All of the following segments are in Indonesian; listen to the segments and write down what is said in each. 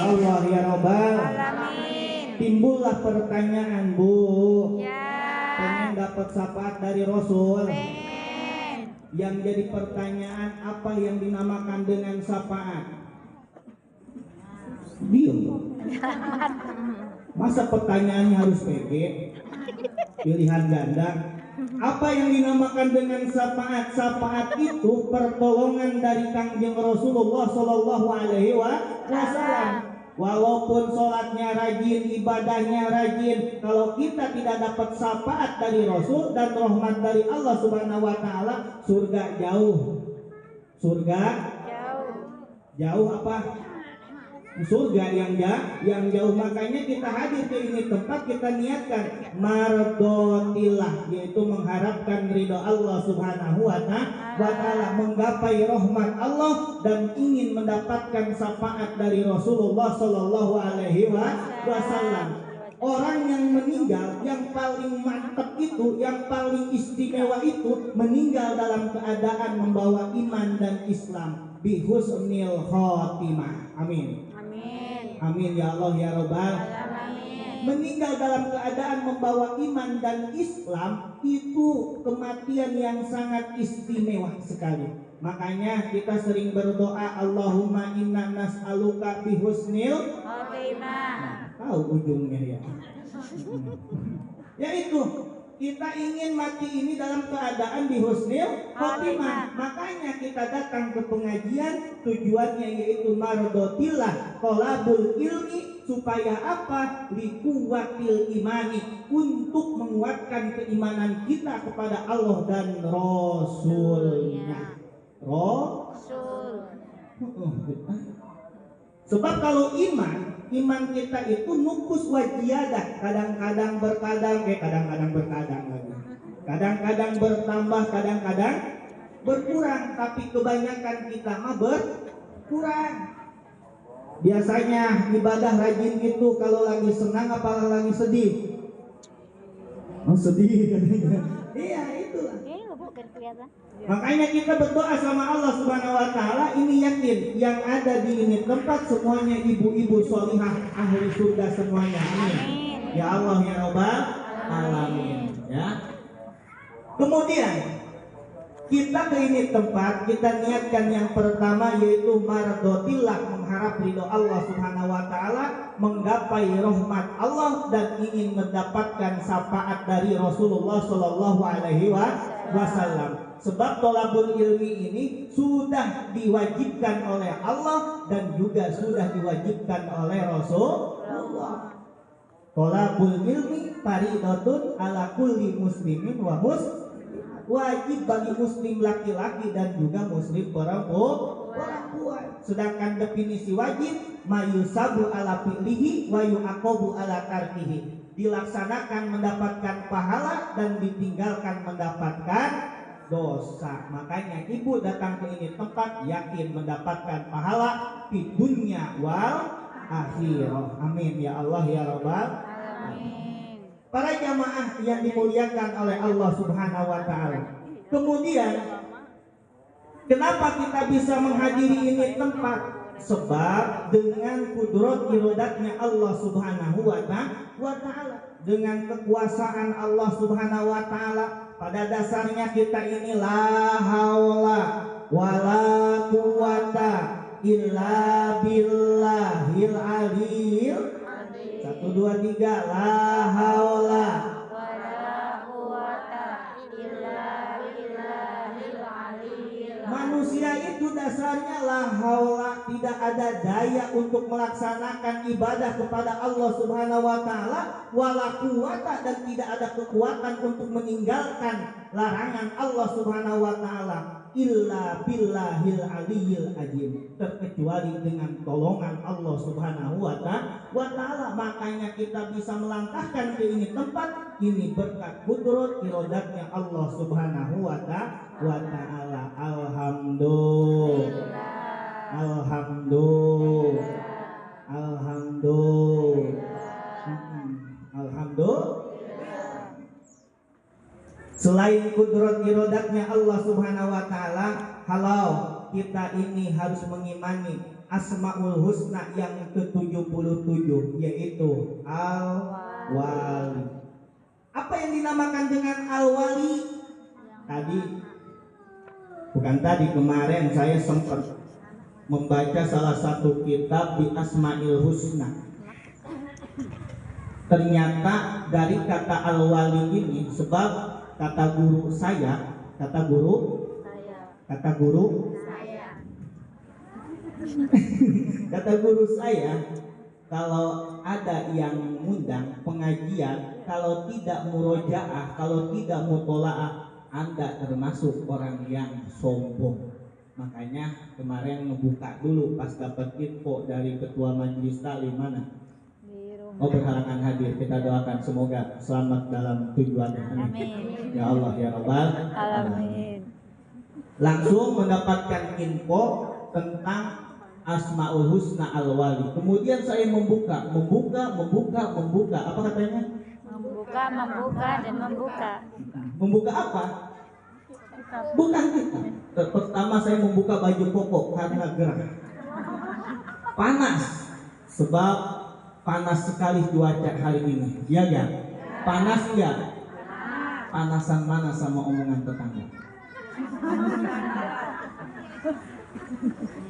Allah ya Rabbal Alamin. Timbullah pertanyaan, Bu. Ya. Pengen dapat syafaat dari Rasul. Pengen. Yang jadi pertanyaan, apa yang dinamakan dengan syafaat? Diam. Masa pertanyaannya harus PG? Pilihan ganda. Apa yang dinamakan dengan syafaat? Syafaat itu pertolongan dari Kangjeng Rasulullah Shallallahu Alaihi Wasallam. Walaupun sholatnya rajin, ibadahnya rajin, kalau kita tidak dapat syafaat dari Rasul dan rahmat dari Allah Subhanahu Wa Taala, surga jauh. Surga jauh apa? Surga yang jauh. Makanya kita hadir ke ini tempat, kita niatkan mardotillah, yaitu mengharapkan ridho Allah Subhanahu wa Ta'ala, menggapai rahmat Allah dan ingin mendapatkan syafaat dari Rasulullah Sallallahu Alaihi Wasallam. Orang yang meninggal yang paling mantap itu, yang paling istimewa itu, meninggal dalam keadaan membawa iman dan Islam, bihusnil khotimah. Amin. Amin ya Allah ya Rabbal. Meninggal dalam keadaan membawa iman dan Islam itu kematian yang sangat istimewa sekali. Makanya kita sering berdoa, Allahumma inna nas'aluka bihusnil khotimah. Tahu ujungnya ya. Yaitu kita ingin mati ini dalam keadaan bihusnil khotimah. Makanya kita datang ke pengajian, tujuannya yaitu mardotillah, tolabul ilmi, supaya apa? Likuwatil imani, untuk menguatkan keimanan kita kepada Allah dan Rasulnya. Rasul. Sebab kalau iman kita itu nukus wajiadah, kadang-kadang berkadang lagi. Kadang-kadang bertambah, kadang-kadang berkurang, tapi kebanyakan kita mah berkurang. Biasanya ibadah rajin itu kalau lagi senang apa lagi sedih? Oh, sedih katanya. Iya, itulah. Makanya kita berdoa sama Allah Subhanahu wa Ta'ala, ini yakin yang ada di ini tempat semuanya ibu-ibu sholihah ahli surga semuanya. Amin. Ya Allah ya Rabbal Alamin. Ya. Kemudian kita ke ini tempat, kita niatkan yang pertama yaitu mardotillah, mengharap ridho Allah Subhanahu wa Ta'ala, menggapai rahmat Allah dan ingin mendapatkan syafaat dari Rasulullah Shallallahu Alaihi Wasallam. Sebab tolabul ilmi ini sudah diwajibkan oleh Allah dan juga sudah diwajibkan oleh Rasulullah. Tolabul ilmi faridatun ala kulli muslimin wa muslim, wajib bagi muslim laki-laki dan juga muslim perempuan. Sedangkan definisi wajib mayusabu ala fi'lihi wa yu'aqabu ala tarkihi, dilaksanakan mendapatkan pahala dan ditinggalkan mendapatkan dosa. Makanya ibu datang ke ini tempat yakin mendapatkan pahala di dunia wal akhirah. Amin ya Allah ya Rabbal Alamin. Para jamaah yang dimuliakan oleh Allah Subhanahu wa Ta'ala. Kemudian kenapa kita bisa menghadiri ini tempat? Sebab dengan kudrat irodatnya Allah Subhanahu wa Ta'ala, dengan kekuasaan Allah Subhanahu wa Ta'ala, pada dasarnya kita ini la haula wala quwata illa billahil aliyil. 1 2 3, la haula wala quwata illa billahil aliyil. Manusia itu dasarnya la haula, tidak ada daya untuk melaksanakan ibadah kepada Allah Subhanahu wa Ta'ala, wala quwata, dan tidak ada kekuatan untuk meninggalkan larangan Allah Subhanahu wa Ta'ala, illa billahil aliyil azim, terkecuali dengan tolongan Allah Subhanahu wa Ta'ala. Makanya kita bisa melangkahkan ke ini tempat ini berkat kudrat irodatnya Allah Subhanahu wa Ta'ala. Alhamdulillah. Selain kudrat irodatnya Allah Subhanahu wa Ta'ala, halau kita ini harus mengimani Asmaul Husna yang ke-77, yaitu Al-Wali. Apa yang dinamakan dengan Al-Wali? Kemarin saya sempat membaca salah satu kitab di Asmaul Husna. Ternyata dari kata Al-Wali ini, sebab kata guru saya, kata guru saya, kalau ada yang ngundang pengajian, kalau tidak murojaah, kalau tidak mutolaah, Anda termasuk orang yang sombong. Makanya kemarin ngebuka dulu pas dapat info dari ketua majelis taklim mana. Berhalangan hadir, kita doakan semoga selamat dalam tujuannya. Amin. Ya Allah ya Rabbal Alamin. Langsung mendapatkan info tentang Asmaul Husna Al-Wali. Kemudian saya membuka. Apa katanya? Membuka dan membuka. Membuka apa? Bukan kita. Pertama saya membuka baju koko karena gerah. Panas. Sebab panas sekali cuaca hari ini. Ya ya. Panas ya. Panasan mana sama omongan tetangga?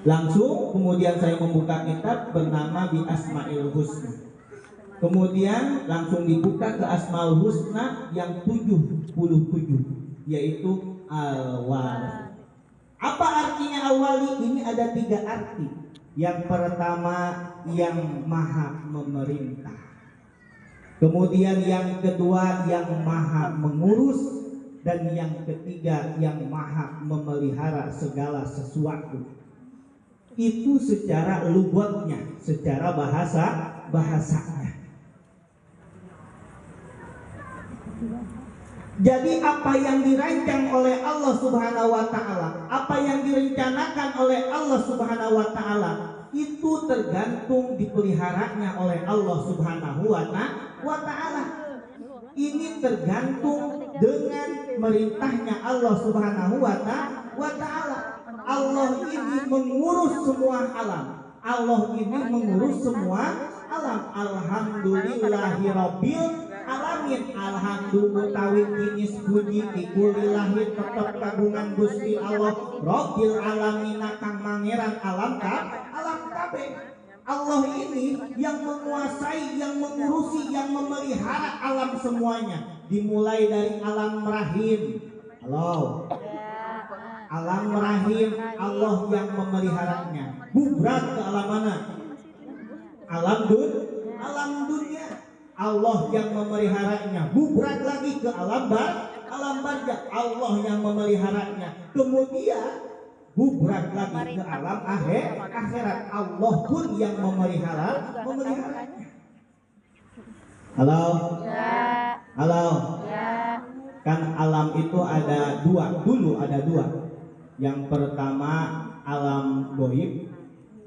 Langsung kemudian saya membuka kitab bernama Bi Asmaul Husna. Kemudian langsung dibuka ke Asmaul Husna yang 77, yaitu Al-Wali. Apa artinya Al-Wali? Ini ada 3 arti. Yang pertama, yang maha memerintah. Kemudian yang kedua, yang maha mengurus. Dan yang ketiga, yang maha memelihara segala sesuatu. Itu secara lughatnya, secara bahasanya. Jadi apa yang dirancang oleh Allah Subhanahu wa taala, apa yang direncanakan oleh Allah Subhanahu wa taala, itu tergantung dipeliharanya oleh Allah Subhanahu wa taala. Ini tergantung dengan merintahnya Allah Subhanahu wa taala. Allah ini mengurus semua alam. Allah ini mengurus semua alam. Alhamdulillahirabbil alamin. Alhamdulillah utawi jenis puji dikulilahi tetep kagungan Gusti Allah Rabbil alamin kang mangeran alam kabeh. Allah ini yang menguasai, yang mengurusi, yang memelihara alam semuanya. Dimulai dari alam rahim. Halo. Alam rahim, Allah yang memeliharanya. Bubrak ke alam mana? Alam dunia. Allah yang memeliharanya. Bubrak lagi ke alam barzakh. Allah yang memeliharanya. Kemudian bubrak lagi ke alam akhirat. Allah pun yang memeliharanya. Halo? Ya. Halo? Ya. Kan alam itu ada dua. Yang pertama alam goib,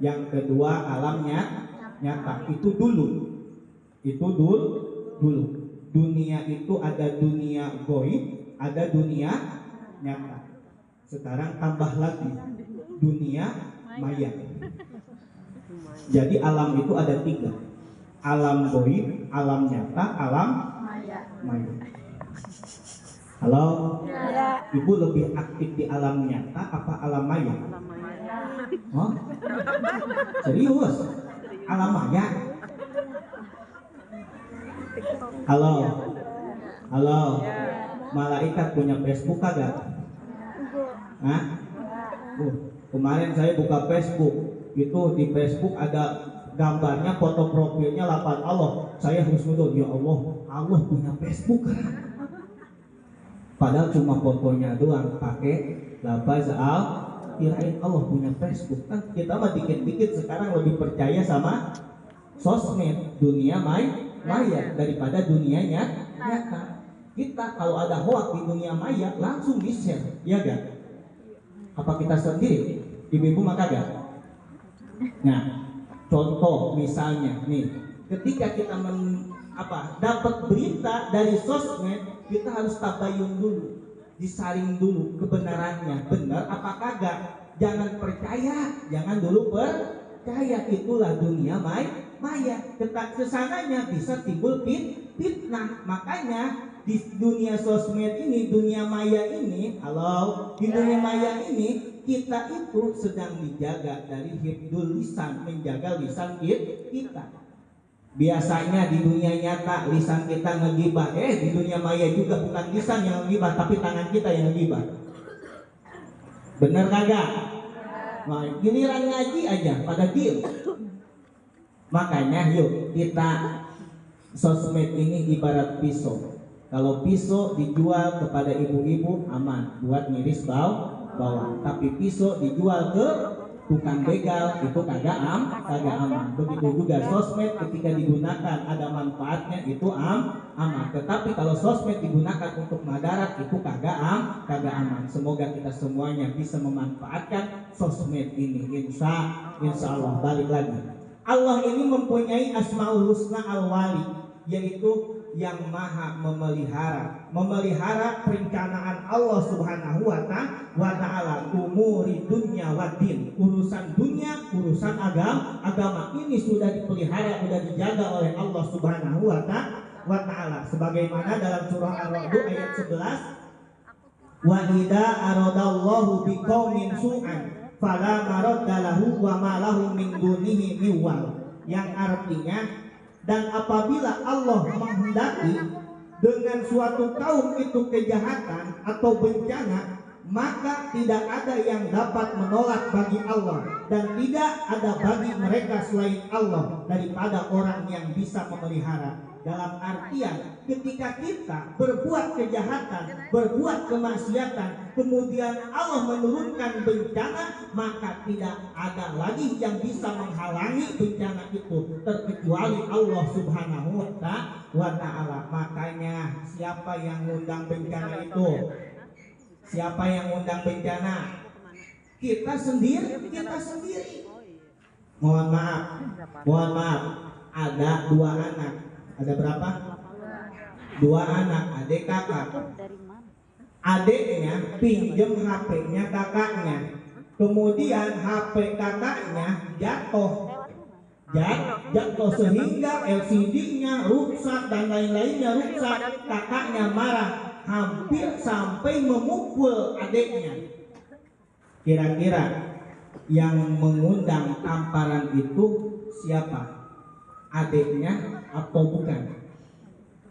yang kedua alamnya nyata. Itu dulu. Dunia itu ada dunia goib, ada dunia nyata. Sekarang tambah lagi dunia maya. Jadi alam itu ada 3. Alam goib, alam nyata, alam maya. Halo? Ya. Ibu lebih aktif di alam nyata apa alam maya? Oh? Serius? Alam maya? Halo? Malaikat punya Facebook kagak? Hah? Kemarin saya buka Facebook. Itu di Facebook ada gambarnya, foto profilnya lafaz Allah. Saya husnudon, ya Allah punya Facebook. Padahal cuma fotonya doang pakai lafaz kirain Allah punya Facebook. Kan kita mah dikit-dikit sekarang lebih percaya sama sosmed, dunia maya daripada dunia nyata. Kita kalau ada hoax di dunia maya langsung di-share, ya gak? Apa kita sendiri? Ibu-ibu maka gak? Nah, contoh misalnya nih, ketika kita dapat berita dari sosmed, kita harus tabayun dulu, disaring dulu kebenarannya, benar apa kagak. Jangan percaya, jangan dulu Kayak itulah dunia maya. Kesananya bisa timbul fitnah. Makanya di dunia sosmed ini, dunia maya ini, di dunia maya ini kita itu sedang dijaga dari hifdzul lisan, menjaga lisan kita. Biasanya di dunia nyata lisan kita ngegibah, di dunia maya juga bukan lisan yang ngegibah, tapi tangan kita yang ngegibah. Bener kagak? Nah, giliran ngaji aja pada diem. Makanya yuk kita, sosmed ini ibarat pisau. Kalau pisau dijual kepada ibu-ibu aman buat ngiris bawang, tapi pisau dijual ke tukang begal itu kagak aman. Begitu juga sosmed ketika digunakan ada manfaatnya itu aman. Tetapi kalau sosmed digunakan untuk madarat itu kagak aman. Semoga kita semuanya bisa memanfaatkan sosmed ini. Insya Allah. Balik lagi, Allah ini mempunyai asmaul husna al-wali, yaitu yang maha memelihara perencanaan Allah subhanahu wa ta'ala, umuri dunya wa din, urusan dunia, urusan agama ini sudah dipelihara, sudah dijaga oleh Allah subhanahu wa ta'ala, sebagaimana dalam surah Ar-Ra'd ayat 11, wa idza aradallahu biqaumin su'an fala maradda lahu wa ma lahum min dunihi miwal, yang artinya, dan apabila Allah menghendaki dengan suatu kaum itu kejahatan atau bencana, maka tidak ada yang dapat menolak bagi Allah, dan tidak ada bagi mereka selain Allah daripada orang yang bisa memelihara. Dalam artian ketika kita berbuat kejahatan, berbuat kemaksiatan, kemudian Allah menurunkan bencana, maka tidak ada lagi yang bisa menghalangi bencana itu terkecuali Allah subhanahu wa ta'ala. Makanya siapa yang ngundang bencana itu? Siapa yang ngundang bencana? Kita sendiri. Mohon maaf, ada 2 anak. Ada berapa? 2 anak, adik kakak. Adiknya pinjem HP-nya kakaknya, kemudian HP kakaknya jatuh sehingga LCD-nya rusak dan lain-lainnya rusak. Kakaknya marah, hampir sampai memukul adiknya. Kira-kira yang mengundang tamparan itu siapa? Adiknya atau bukan?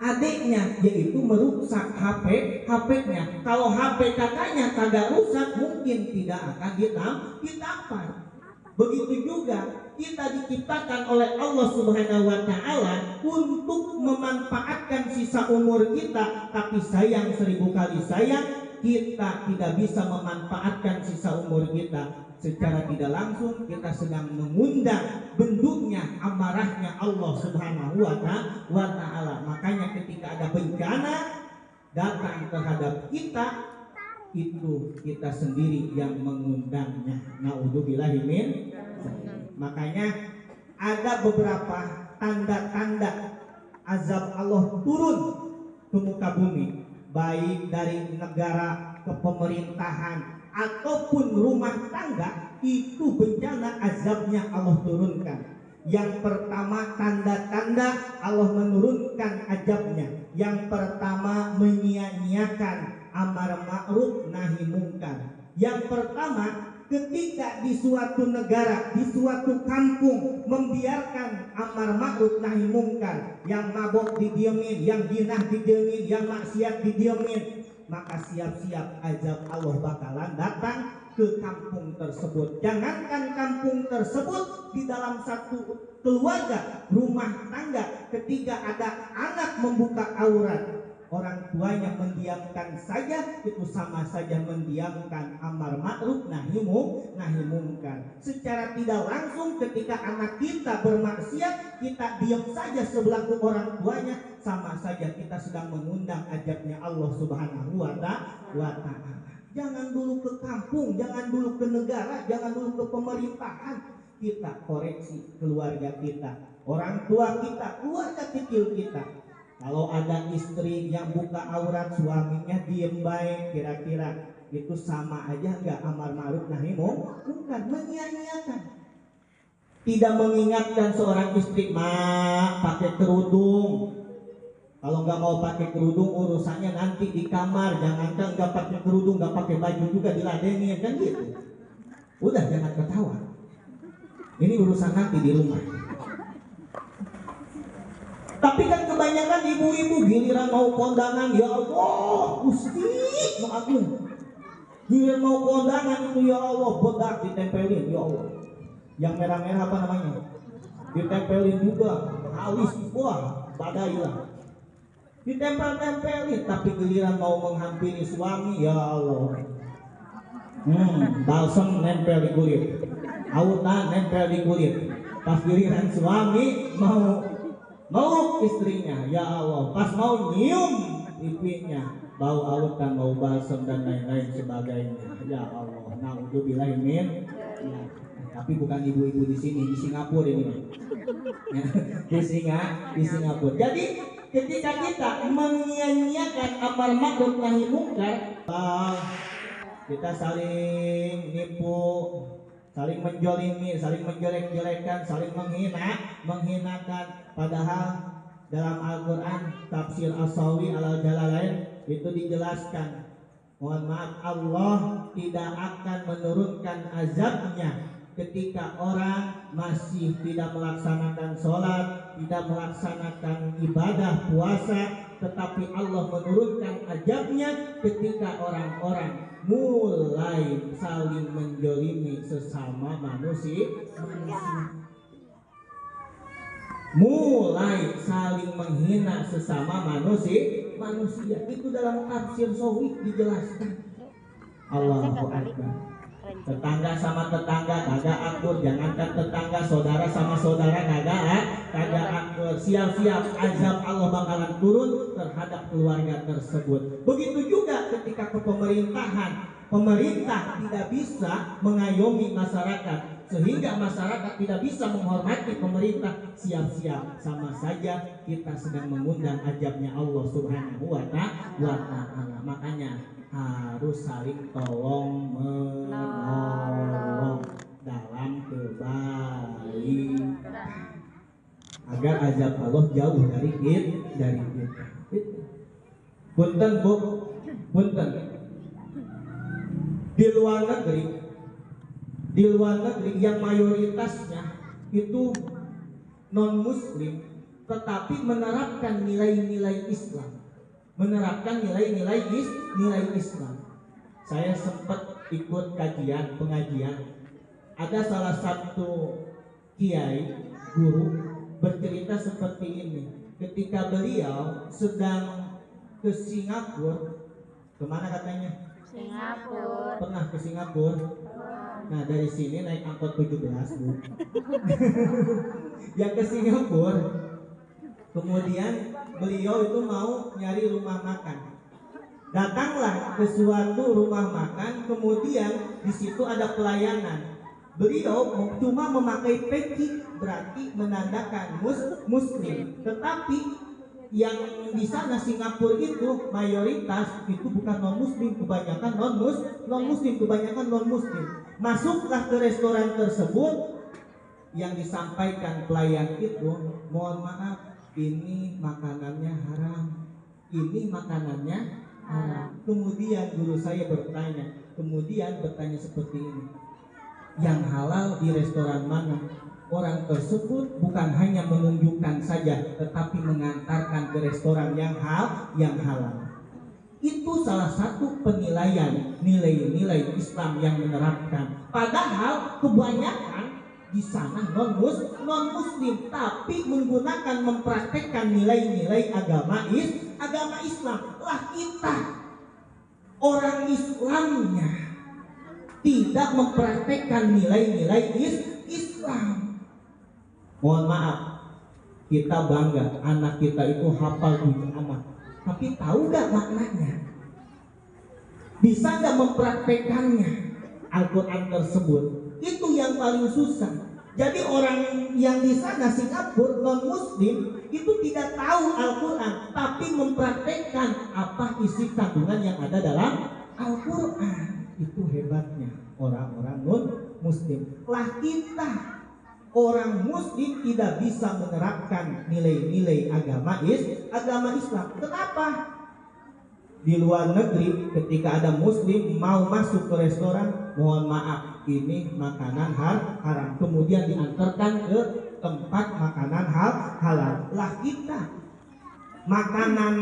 Adiknya, yaitu merusak HP-nya. Kalau HP kakaknya kagak rusak, mungkin tidak akan ditampar. Begitu juga kita diciptakan oleh Allah subhanahu wa ta'ala untuk memanfaatkan sisa umur kita, tapi sayang 1000 kali sayang, kita tidak bisa memanfaatkan sisa umur kita. Secara tidak langsung kita sedang mengundang bentuknya amarahnya Allah subhanahu wa ta'ala. Makanya ketika ada bencana datang terhadap kita, itu kita sendiri yang mengundangnya. Naudzubillahi min. Makanya ada beberapa tanda-tanda azab Allah turun ke muka bumi, baik dari negara ke pemerintahan ataupun rumah tangga, itu bencana azabnya Allah turunkan. Yang pertama tanda-tanda Allah menurunkan azabnya. Yang pertama menyia-nyiakan amar ma'ruf nahi mungkar. Yang pertama ketika di suatu negara, di suatu kampung membiarkan amar ma'ruf nahi mungkar, yang mabok didiemin, yang zinah didiemin, yang maksiat didiemin, maka siap-siap azab Allah bakalan datang ke kampung tersebut. Jangankan kampung tersebut, di dalam satu keluarga, rumah tangga, ketika ada anak membuka aurat, orang tuanya mendiamkan saja, itu sama saja mendiamkan amar ma'ruf nahi mungkar. Secara tidak langsung ketika anak kita bermaksiat, kita diam saja sebelah orang tuanya, sama saja kita sedang mengundang azabnya Allah subhanahu wa ta'ala. Jangan dulu ke kampung, jangan dulu ke negara, jangan dulu ke pemerintahan. Kita koreksi keluarga kita, orang tua kita, keluarga kecil kita. Kalau ada istri yang buka aurat suaminya diem baik, kira-kira itu sama aja nggak amar ma'ruf nahi mungkar? Menyia-nyiakan. tidak mengingatkan seorang istri, "Mak, pakai kerudung." Kalau nggak mau pakai kerudung urusannya nanti di kamar. Jangankan nggak pakai kerudung, nggak pakai baju juga diladenin, kan gitu. Udah, jangan ketawa. Ini urusan nanti di rumah. Tapi kan kebanyakan ibu-ibu giliran mau kondangan, ya Allah, Gusti, no agung. Giliran mau kondangan itu, ya Allah, bedak ditempelin, ya Allah. Yang merah-merah apa namanya? Ditempelin juga, alis, wah, badai lah. Ditempel-tempelin, tapi giliran mau menghampiri suami, ya Allah, balsam nempel di kulit, autan nempel di kulit. Pas giliran suami mau meluk istrinya, ya Allah, pas mau nyium pipinya, bau autan, bau balsam dan lain-lain sebagainya. Ya Allah, naudzubillah min. Ya, tapi bukan ibu-ibu di sini, di Singapura ini, ya, di Singapura. Jadi ketika kita menyia-nyiakan amar ma'ruf nahi munkar, kita saling nipu, saling menjolimi, saling menjelek-jelekan, saling menghinakan. Padahal dalam Al-Quran tafsir As-Sawi Al-Jalalain itu dijelaskan, mohon maaf, Allah tidak akan menurunkan azabnya ketika orang masih tidak melaksanakan sholat, tidak melaksanakan ibadah puasa, tetapi Allah menurunkan azabnya ketika orang-orang mulai saling menjolimi sesama manusia, mulai saling menghina sesama manusia. Itu dalam tafsir Sawi dijelaskan. Allahu Akbar. Tetangga sama tetangga kagak akur, jangankan tetangga, saudara sama saudara kagak akur. Siap-siap azab Allah bakalan turun terhadap keluarga tersebut. Begitu juga ketika kepemerintahan, pemerintah tidak bisa mengayomi masyarakat sehingga masyarakat tidak bisa menghormati pemerintah. Siap-siap sama saja kita sedang mengundang azabnya Allah Subhanahu wa ta'ala. Makanya harus saling tolong menolong dalam kebaikan agar azab Allah jauh dari kita. Punten Bu, punten. Di luar negeri yang mayoritasnya itu non muslim tetapi menerapkan nilai-nilai Islam, menerapkan nilai-nilai Islam. Saya sempat ikut pengajian. Ada salah satu kiai guru bercerita seperti ini. Ketika beliau sedang ke Singapura, kemana katanya? Singapura. Pernah ke Singapura? Nah, dari sini naik angkot 17, Bu. Yang ke Singapura. Kemudian beliau itu mau nyari rumah makan. Datanglah ke suatu rumah makan, kemudian di situ ada pelayanan. Beliau cuma memakai peci, berarti menandakan muslim. Tetapi yang di sana Singapura itu mayoritas itu bukan non muslim, kebanyakan non muslim. Masuklah ke restoran tersebut, yang disampaikan pelayan itu, mohon maaf, ini makanannya haram, ini makanannya haram. Kemudian guru saya bertanya seperti ini, yang halal di restoran mana? Orang tersebut bukan hanya menunjukkan saja, tetapi mengantarkan ke restoran yang halal. Itu salah satu penilaian nilai-nilai Islam yang menerapkan. Padahal kebanyakan di sana non muslim, tapi menggunakan mempraktekkan nilai-nilai agama Islam. Lah kita orang Islamnya tidak mempraktekkan nilai-nilai Islam. Mohon maaf, kita bangga anak kita itu hafal juz amat, tapi tahu gak maknanya? Bisa gak mempraktekannya Al-Quran tersebut? Itu yang paling susah. Jadi orang yang di sana Singapura non muslim itu tidak tahu Al-Quran, tapi mempraktekkan apa isi kandungan yang ada dalam Al-Quran. Itu hebatnya orang-orang non muslim. Lah kita orang muslim tidak bisa menerapkan nilai-nilai agama Islam. Kenapa? Di luar negeri ketika ada muslim mau masuk ke restoran, mohon maaf, ini makanan haram, kemudian diantarkan ke tempat makanan halal. Lah kita makanan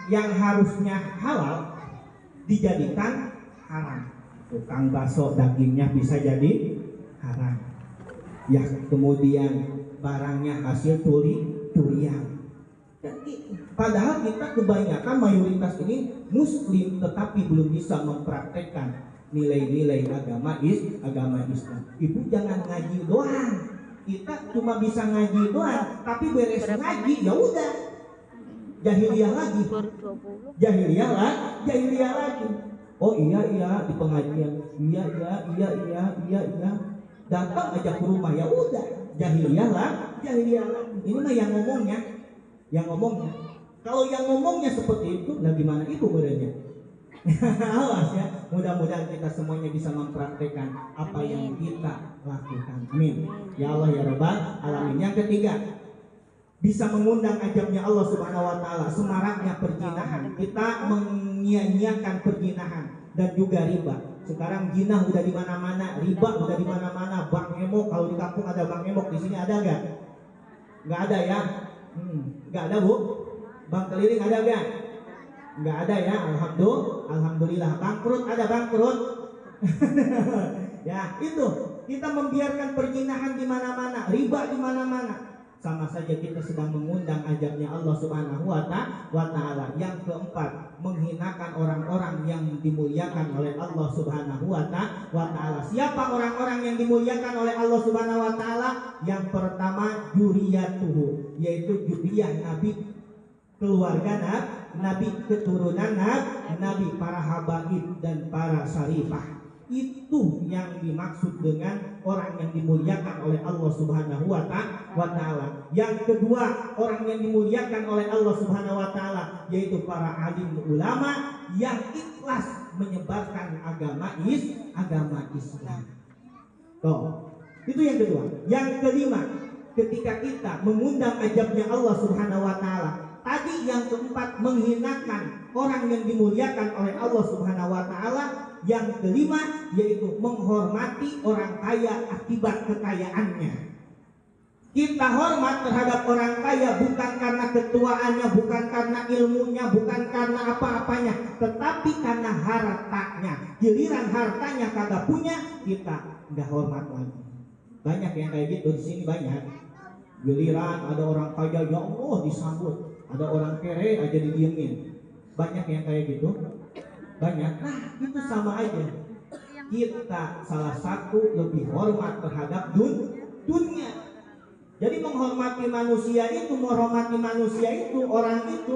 yang harusnya halal dijadikan haram. Tukang bakso dagingnya bisa jadi haram. Ya, kemudian barangnya hasil turian. Padahal kita kebanyakan mayoritas ini muslim tetapi belum bisa mempraktekkan nilai-nilai agama Islam. Ibu jangan ngaji doang. Kita cuma bisa ngaji doang, tapi beres ngaji ya udah jahiliyah lagi. Jahiliyah lagi. Oh iya di pengajian. Iya. Datang aja ke rumah ya udah jahiliyah lagi. Ini mah yang ngomongnya. Kalau yang ngomongnya seperti itu, lah gimana ibu berenya? Awas ya. Mudah-mudahan kita semuanya bisa mempraktekkan apa yang kita lakukan. Amin. Ya Allah ya Rabbal alamin. Yang ketiga, bisa mengundang ajabnya Allah Subhanahu wa taala, semaraknya perjinahan. Kita menyia-nyiakan perjinahan dan juga riba. Sekarang jinah udah di mana-mana, riba udah di mana-mana, bank emok. Kalau di kampung ada bank emok, di sini ada enggak? Enggak ada ya? Enggak ada, Bu. Bank keliling ada enggak? Enggak ada ya. Alhamdulillah. Bangkrut ada bangkrut. Ya, itu. Kita membiarkan perjinahan di mana-mana, riba di mana-mana. Sama saja kita sedang mengundang ajabnya Allah Subhanahu wa taala. Yang keempat, menghinakan orang-orang yang dimuliakan oleh Allah Subhanahu wa taala. Siapa orang-orang yang dimuliakan oleh Allah Subhanahu wa taala? Yang pertama, dzurriyyatuhu, yaitu dzurriyyah Nabi, keluarga Nabi, keturunan Nabi, para habaib dan para syarifah. Itu yang dimaksud dengan orang yang dimuliakan oleh Allah Subhanahu wa taala. Yang kedua, orang yang dimuliakan oleh Allah Subhanahu wa taala yaitu para alim ulama yang ikhlas menyebarkan agama Islam. Tuh, itu yang kedua. Yang kelima, ketika kita mengundang ajabnya Allah Subhanahu wa taala. Tadi yang keempat, menghinakan orang yang dimuliakan oleh Allah Subhanahu wa taala. Yang kelima yaitu menghormati orang kaya akibat kekayaannya. Kita hormat terhadap orang kaya bukan karena ketuaannya, bukan karena ilmunya, bukan karena apa-apanya, tetapi karena hartanya. Giliran hartanya kagak punya, kita nggak hormat lagi. Banyak yang kayak gitu di sini, banyak. Giliran ada orang kaya, ya Allah disambut. Ada orang kere aja didiemin. Banyak yang kayak gitu. Banyak. Nah, itu sama aja. Kita salah satu lebih hormat terhadap dunia. Jadi menghormati manusia itu, orang itu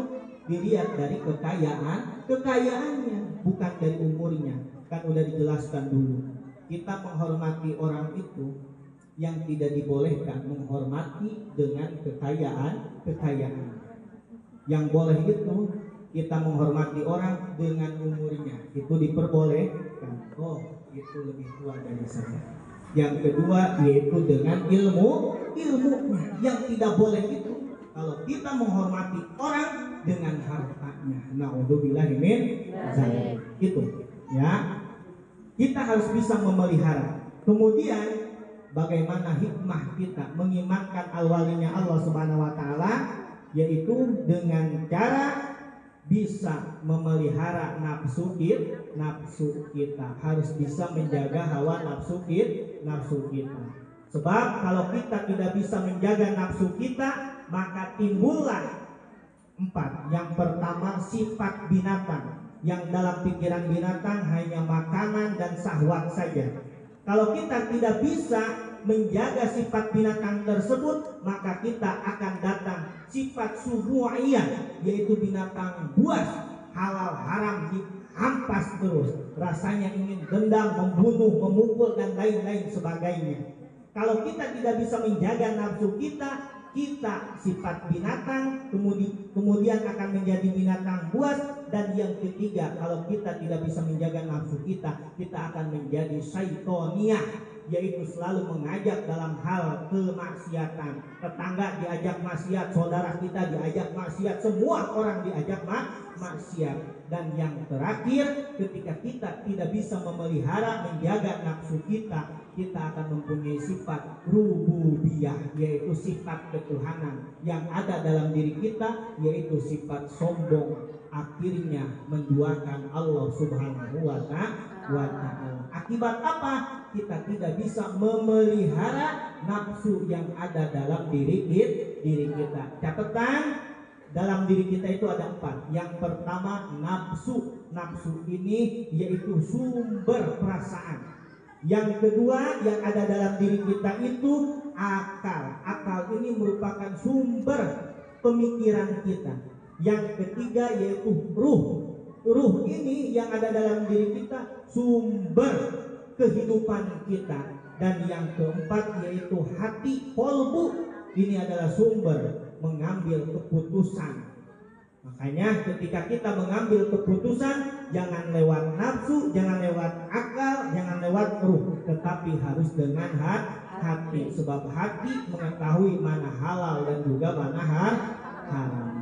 dilihat dari kekayaannya, bukan dari umurnya. Kan udah dijelaskan dulu. Kita menghormati orang itu yang tidak dibolehkan menghormati dengan kekayaan. Yang boleh itu kita menghormati orang dengan umurnya, itu diperbolehkan. Oh, itu lebih tua dari saya. Yang kedua yaitu dengan ilmunya. Yang tidak boleh itu kalau kita menghormati orang dengan hartanya. Naudzubillah min dzalik. Itu ya. Kita harus bisa memelihara. Kemudian bagaimana hikmah kita mengimankan al-walinya Allah Subhanahu wa taala, yaitu dengan cara bisa memelihara nafsu kita, harus bisa menjaga hawa nafsu kita. Sebab kalau kita tidak bisa menjaga nafsu kita, maka timbullah 4. Yang pertama, sifat binatang, yang dalam pikiran binatang hanya makanan dan syahwat saja. Kalau kita tidak bisa menjaga sifat binatang tersebut, maka kita akan datang sifat subu'iyah, yaitu binatang buas, halal haram dihampas terus, rasanya ingin dendam, membunuh, memukul dan lain-lain sebagainya. Kalau kita tidak bisa menjaga nafsu kita sifat binatang, kemudian akan menjadi binatang buas. Dan yang ketiga, kalau kita tidak bisa menjaga nafsu kita akan menjadi syaitoniyah. yaitu selalu mengajak dalam hal kemaksiatan. Tetangga diajak maksiat, saudara kita diajak maksiat, semua orang diajak maksiat. Dan yang terakhir, ketika kita tidak bisa memelihara, menjaga nafsu kita, kita akan mempunyai sifat rububiyah, yaitu sifat ketuhanan yang ada dalam diri kita, yaitu sifat sombong. Akhirnya menduakan Allah Subhanahu wa Ta'ala. Akibat apa? Kita tidak bisa memelihara nafsu yang ada dalam diri kita. Catatan, dalam diri kita itu ada 4. Yang pertama nafsu. Nafsu ini yaitu sumber perasaan. Yang kedua yang ada dalam diri kita itu akal. Akal ini merupakan sumber pemikiran kita. Yang ketiga yaitu ruh. Ruh ini yang ada dalam diri kita sumber kehidupan kita. Dan yang keempat yaitu hati, kolbu. Ini adalah sumber mengambil keputusan. Makanya ketika kita mengambil keputusan, jangan lewat nafsu, jangan lewat akal, jangan lewat ruh, tetapi harus dengan hati. Sebab hati mengetahui mana halal dan juga mana haram.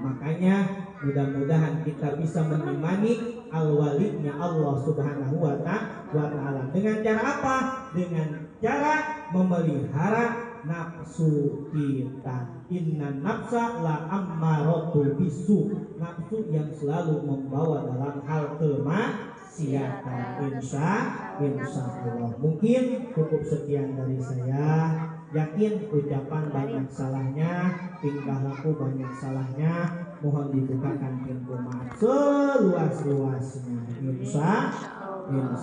Makanya mudah-mudahan kita bisa menemani al-walinya Allah Subhanahu wa Ta'ala. Dengan cara apa? Dengan cara memelihara nafsu kita. Inna nafsa la ammaratu bisu. Nafsu yang selalu membawa dalam hal kemaksiatan. Insya Allah. Mungkin cukup sekian dari saya. Yakin ucapan banyak salahnya, tingkah laku banyak salahnya. Mohon dibukakan pintu maaf seluas-luasnya. Insya Allah.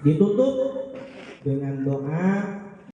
Ditutup dengan doa.